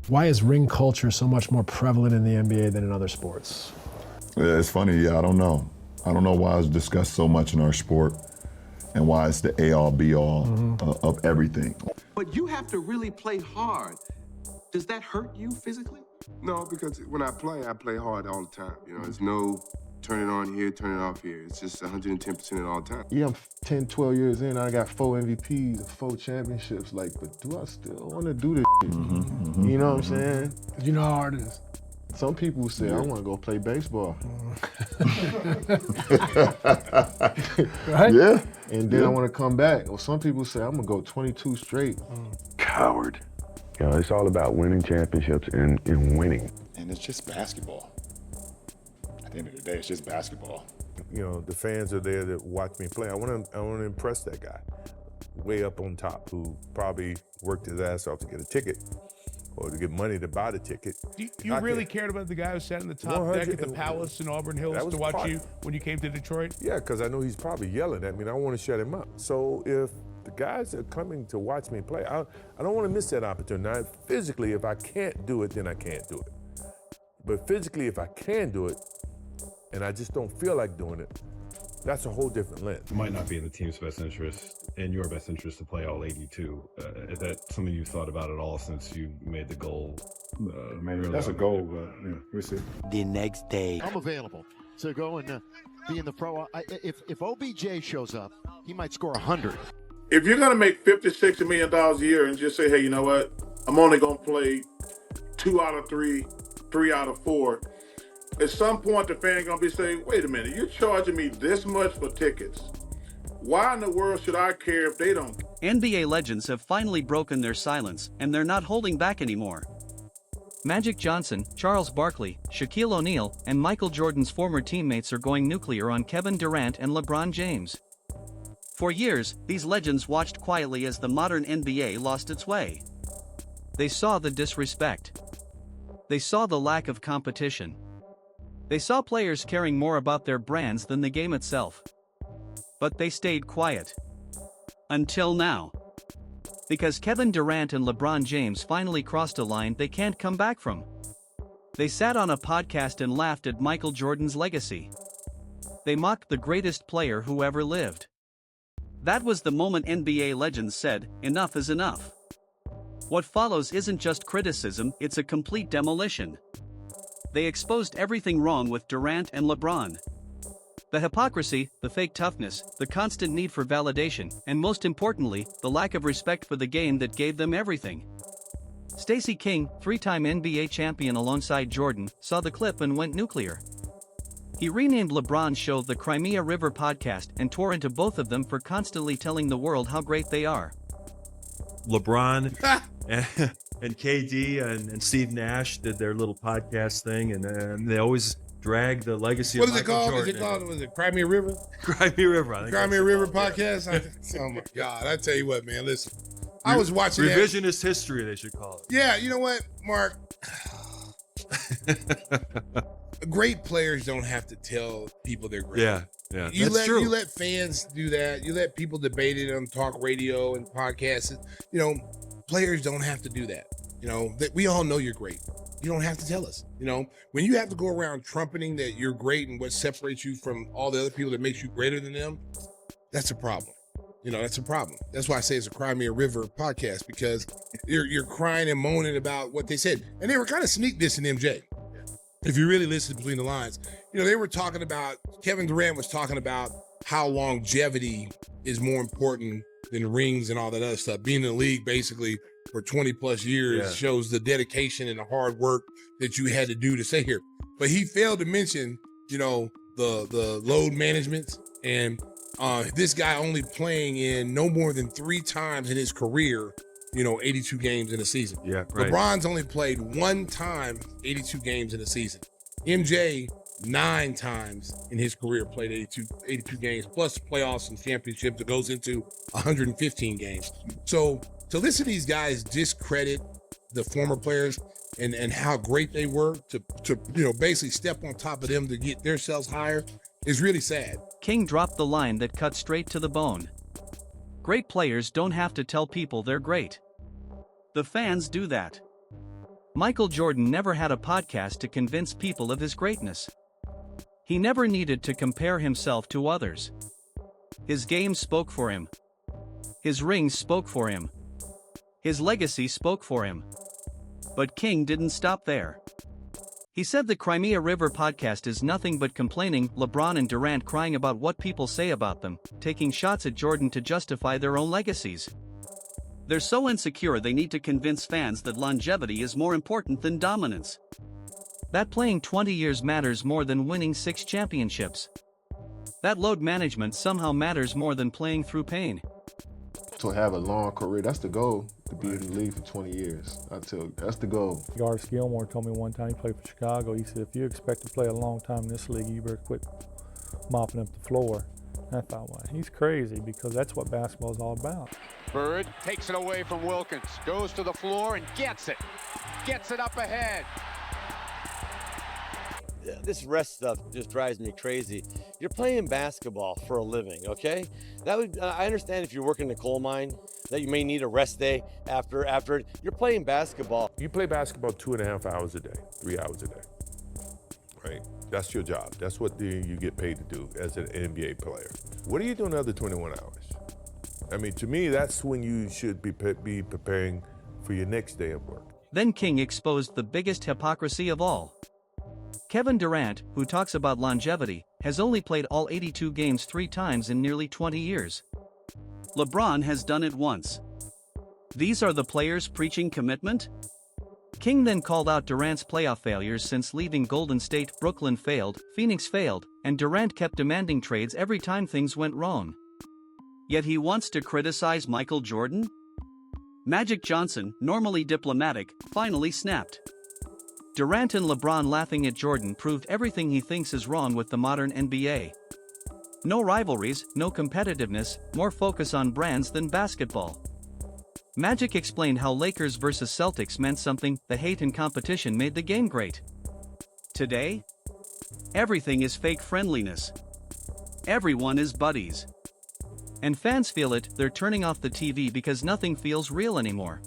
Why is ring culture so much more prevalent in the NBA than in other sports? Yeah, it's funny, I don't know. I don't know why it's discussed so much in our sport and why it's the A-all, B-all of everything. But you have to really play hard. Does that hurt you physically? No, because when I play hard all the time. You know, there's no turn it on here, turn it off here. It's just 110% all the time. Yeah, I'm 10, 12 years in. I got 4 MVPs, 4 championships. Like, but do I still want to do this shit? You know what I'm saying? You know how hard it is. Some people say, I want to go play baseball. Right? Yeah. And then I want to come back. Or some people say, I'm going to go 22 straight. Coward. You know, it's all about winning championships and winning. And it's just basketball. At the end of the day, it's just basketball. You know, the fans are there to watch me play. I want to impress that guy way up on top who probably worked his ass off to get a ticket or to get money to buy the ticket. You really cared about the guy who sat in the top deck at the Palace in Auburn Hills to watch you when you came to Detroit? Yeah, because I know he's probably yelling at me and I want to shut him up. So if the guys are coming to watch me play, I don't want to miss that opportunity. Now, physically, if I can't do it, then I can't do it. But physically, if I can do it, and I just don't feel like doing it, that's a whole different lens. It might not be in the team's best interest, in your best interest to play all 82. Is that something you've thought about at all since you made the goal? Maybe that's a goal, but yeah, we'll see. The next day. I'm available to go and be in the pro. If OBJ shows up, he might score 100. If you're going to make $50, $60 million a year and just say, hey, you know what? I'm only going to play 2 out of 3, 3 out of 4. At some point, the fan going to be saying, wait a minute, you're charging me this much for tickets. Why in the world should I care if they don't? NBA legends have finally broken their silence, and they're not holding back anymore. Magic Johnson, Charles Barkley, Shaquille O'Neal, and Michael Jordan's former teammates are going nuclear on Kevin Durant and LeBron James. For years, these legends watched quietly as the modern NBA lost its way. They saw the disrespect. They saw the lack of competition. They saw players caring more about their brands than the game itself. But they stayed quiet. Until now. Because Kevin Durant and LeBron James finally crossed a line they can't come back from. They sat on a podcast and laughed at Michael Jordan's legacy. They mocked the greatest player who ever lived. That was the moment NBA legends said, enough is enough. What follows isn't just criticism, it's a complete demolition. They exposed everything wrong with Durant and LeBron. The hypocrisy, the fake toughness, the constant need for validation, and most importantly, the lack of respect for the game that gave them everything. Stacey King, 3-time NBA champion alongside Jordan, saw the clip and went nuclear. He renamed LeBron's show the Crimea River Podcast and tore into both of them for constantly telling the world how great they are. LeBron and KD and Steve Nash did their little podcast thing, and they always drag the legacy of Michael Jordan. What is it called? Was it Crimea River? Crimea River, I think. Crimea River Podcast? Oh my God, I tell you what, man, listen. I was watching Revisionist history, they should call it. Yeah, you know what, Mark? Great players don't have to tell people they're great. Yeah, that's true. You let fans do that. You let people debate it on talk radio and podcasts. You know, players don't have to do that. You know, we all know you're great. You don't have to tell us. You know, when you have to go around trumpeting that you're great and what separates you from all the other people that makes you greater than them, that's a problem. You know, that's a problem. That's why I say it's a Crimea River podcast, because you're crying and moaning about what they said. And they were kind of sneak dissing MJ. If you really listen between the lines, you know, they were talking about, Kevin Durant was talking about how longevity is more important than rings and all that other stuff. Being in the league basically for 20 plus years shows the dedication and the hard work that you had to do to stay here. But he failed to mention, you know, the load management and this guy only playing in no more than 3 times in his career, you know, 82 games in a season. Yeah, right. LeBron's only played 1 time 82 games in a season. MJ, 9 times in his career played 82 games, plus playoffs and championships that goes into 115 games. So to listen to these guys discredit the former players and how great they were to you know, basically step on top of them to get themselves higher is really sad. King dropped the line that cut straight to the bone. Great players don't have to tell people they're great. The fans do that. Michael Jordan never had a podcast to convince people of his greatness. He never needed to compare himself to others. His game spoke for him. His rings spoke for him. His legacy spoke for him. But King didn't stop there. He said the Crimea River podcast is nothing but complaining, LeBron and Durant crying about what people say about them, taking shots at Jordan to justify their own legacies. They're so insecure they need to convince fans that longevity is more important than dominance. That playing 20 years matters more than winning 6 championships. That load management somehow matters more than playing through pain. To have a long career, that's the goal, to be in the league for 20 years. I tell you, that's the goal. Artis Gilmore told me one time, he played for Chicago, he said, if you expect to play a long time in this league, you better quit mopping up the floor. And I thought, well, he's crazy, because that's what basketball is all about. Bird takes it away from Wilkins, goes to the floor and gets it. Gets it up ahead. This rest stuff just drives me crazy. You're playing basketball for a living, okay? I understand if you're working in a coal mine that you may need a rest day after it. You're playing basketball. You play basketball 2.5 hours a day, 3 hours a day, right? That's your job. That's what you get paid to do as an NBA player. What are you doing the other 21 hours? I mean, to me, that's when you should be preparing for your next day of work. Then King exposed the biggest hypocrisy of all. Kevin Durant, who talks about longevity, has only played all 82 games 3 times in nearly 20 years. LeBron has done it once. These are the players preaching commitment? King then called out Durant's playoff failures since leaving Golden State. Brooklyn failed, Phoenix failed, and Durant kept demanding trades every time things went wrong. Yet he wants to criticize Michael Jordan? Magic Johnson, normally diplomatic, finally snapped. Durant and LeBron laughing at Jordan proved everything he thinks is wrong with the modern NBA. No rivalries, no competitiveness, more focus on brands than basketball. Magic explained how Lakers versus Celtics meant something, the hate and competition made the game great. Today? Everything is fake friendliness. Everyone is buddies. And fans feel it, they're turning off the TV because nothing feels real anymore.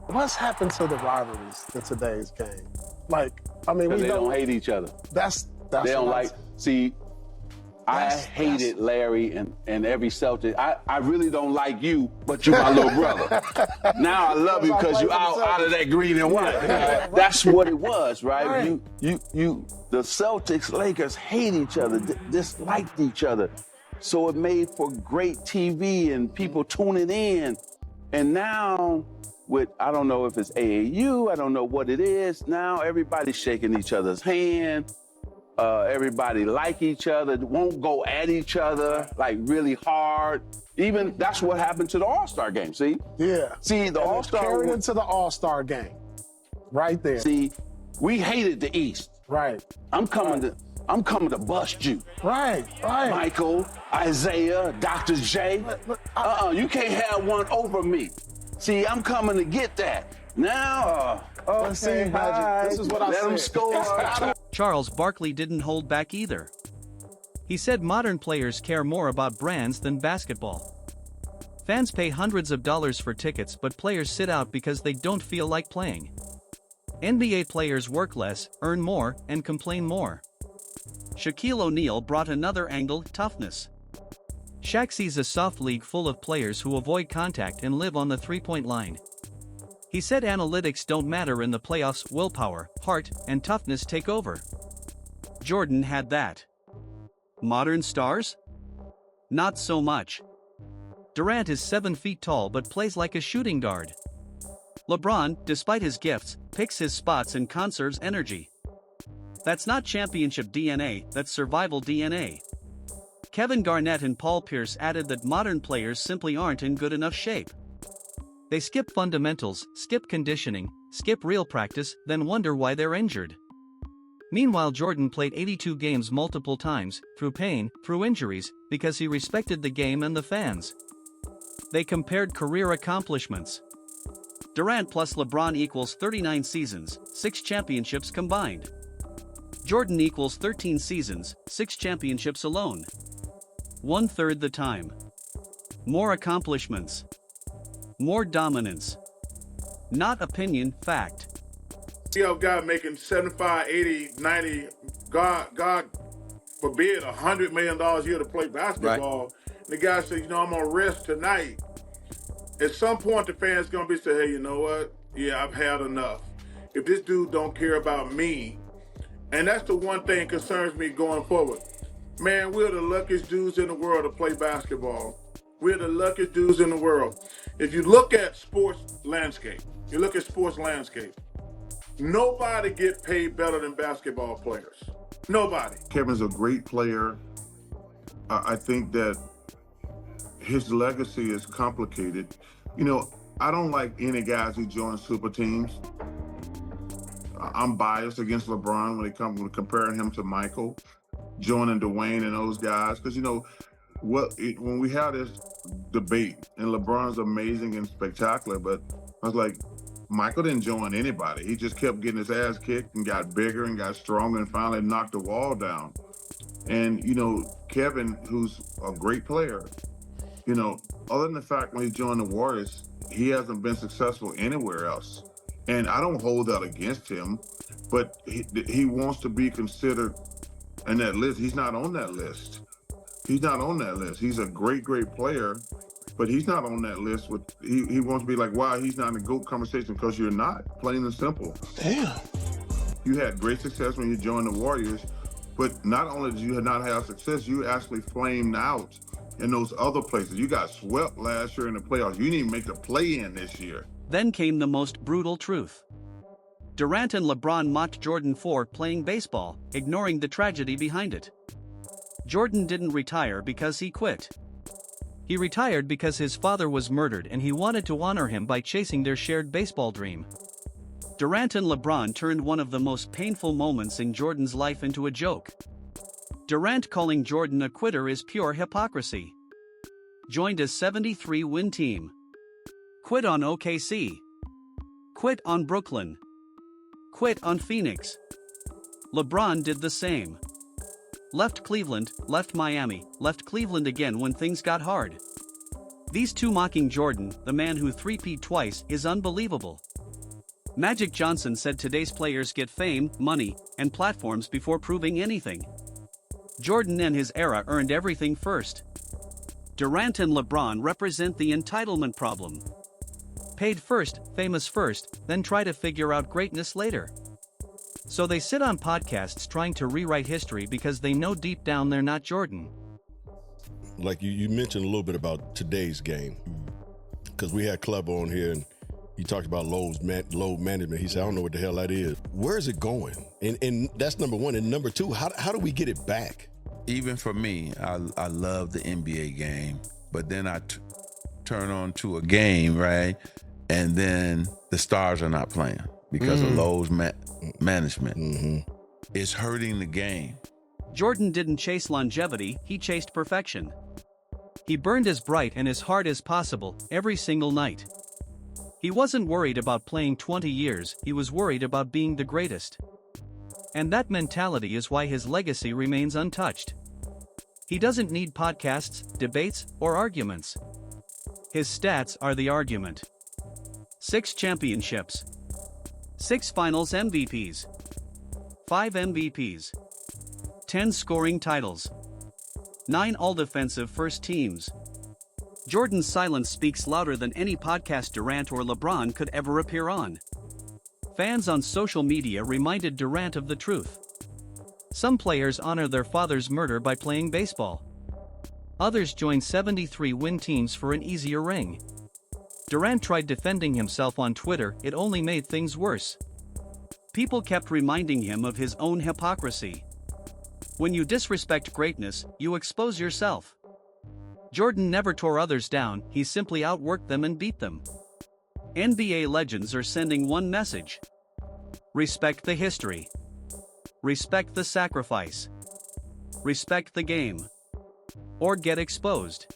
What's happened to the rivalries in today's game? Like, I mean, they don't hate each other. That's they don't like. See, I hated Larry and every Celtic. I really don't like you, but you're my little brother. Now I love you because you out of that green and white. That's what it was, right? You the Celtics, Lakers hate each other, disliked each other. So it made for great TV and people tuning in. And now, I don't know if it's AAU, I don't know what it is. Now everybody's shaking each other's hand. Everybody like each other, won't go at each other like really hard. Even that's what happened to the All-Star game, see? Yeah. See, the All-Star carried into the All-Star game. Right there. See, we hated the East. Right. I'm coming to bust you. Right. Michael, Isaiah, Dr. J. You can't have one over me. See, I'm coming to get that. Now, okay, Magic, this is what I let them score. Charles Barkley didn't hold back either. He said modern players care more about brands than basketball. Fans pay hundreds of dollars for tickets, but players sit out because they don't feel like playing. NBA players work less, earn more, and complain more. Shaquille O'Neal brought another angle, toughness. Shaq sees a soft league full of players who avoid contact and live on the three-point line. He said analytics don't matter in the playoffs, willpower, heart, and toughness take over. Jordan had that. Modern stars? Not so much. Durant is 7 feet tall but plays like a shooting guard. LeBron, despite his gifts, picks his spots and conserves energy. That's not championship DNA, that's survival DNA. Kevin Garnett and Paul Pierce added that modern players simply aren't in good enough shape. They skip fundamentals, skip conditioning, skip real practice, then wonder why they're injured. Meanwhile, Jordan played 82 games multiple times, through pain, through injuries, because he respected the game and the fans. They compared career accomplishments. Durant plus LeBron equals 39 seasons, 6 championships combined. Jordan equals 13 seasons, 6 championships alone. 1/3 the time. More accomplishments. More dominance. Not opinion, fact. You have a guy making 75, 80, 90, God forbid, $100 million a year to play basketball. Right. And the guy says, I'm going to rest tonight. At some point, the fans going to be saying, hey, you know what? Yeah, I've had enough. If this dude don't care about me, and that's the one thing concerns me going forward. Man, we're the luckiest dudes in the world to play basketball. We're the luckiest dudes in the world. If you look at sports landscape, nobody get paid better than basketball players. Nobody. Kevin's a great player. I think that his legacy is complicated. I don't like any guys who join super teams. I'm biased against LeBron when it comes to comparing him to Michael, joining Dwayne and those guys. Because, when we had this debate, and LeBron's amazing and spectacular, but I was like, Michael didn't join anybody. He just kept getting his ass kicked and got bigger and got stronger and finally knocked the wall down. And, Kevin, who's a great player, other than the fact when he joined the Warriors, he hasn't been successful anywhere else. And I don't hold that against him, but he wants to be considered in that list. He's not on that list. He's a great, great player, but he's not on that list. He wants to be like, wow, he's not in the GOAT conversation, because you're not, plain and simple. Damn. You had great success when you joined the Warriors, but not only did you not have success, you actually flamed out in those other places. You got swept last year in the playoffs. You didn't even make the play-in this year. Then came the most brutal truth. Durant and LeBron mocked Jordan for playing baseball, ignoring the tragedy behind it. Jordan didn't retire because he quit. He retired because his father was murdered and he wanted to honor him by chasing their shared baseball dream. Durant and LeBron turned one of the most painful moments in Jordan's life into a joke. Durant calling Jordan a quitter is pure hypocrisy. Joined a 73-win team. Quit on OKC. Quit on Brooklyn. Quit on Phoenix. LeBron did the same. Left Cleveland, left Miami, left Cleveland again when things got hard. These two mocking Jordan, the man who three-peat twice, is unbelievable. Magic Johnson said today's players get fame, money, and platforms before proving anything. Jordan and his era earned everything first. Durant and LeBron represent the entitlement problem. Paid first, famous first, then try to figure out greatness later. So they sit on podcasts trying to rewrite history because they know deep down they're not Jordan. Like you mentioned a little bit about today's game, because we had Club on here and he talked about load management. He said, I don't know what the hell that is. Where is it going? And that's number one. And number two, how do we get it back? Even for me, I love the NBA game, but then I turn on to a game, right? And then the stars are not playing because of load management. It's hurting the game. Jordan didn't chase longevity, he chased perfection. He burned as bright and as hard as possible, every single night. He wasn't worried about playing 20 years, he was worried about being the greatest. And that mentality is why his legacy remains untouched. He doesn't need podcasts, debates, or arguments. His stats are the argument. 6 championships. 6 finals MVPs. 5 MVPs. 10 scoring titles. 9 all-defensive first teams. Jordan's silence speaks louder than any podcast Durant or LeBron could ever appear on. Fans on social media reminded Durant of the truth. Some players honor their father's murder by playing baseball. Others join 73-win teams for an easier ring. Durant tried defending himself on Twitter, it only made things worse. People kept reminding him of his own hypocrisy. When you disrespect greatness, you expose yourself. Jordan never tore others down, he simply outworked them and beat them. NBA legends are sending one message. Respect the history. Respect the sacrifice. Respect the game. Or get exposed.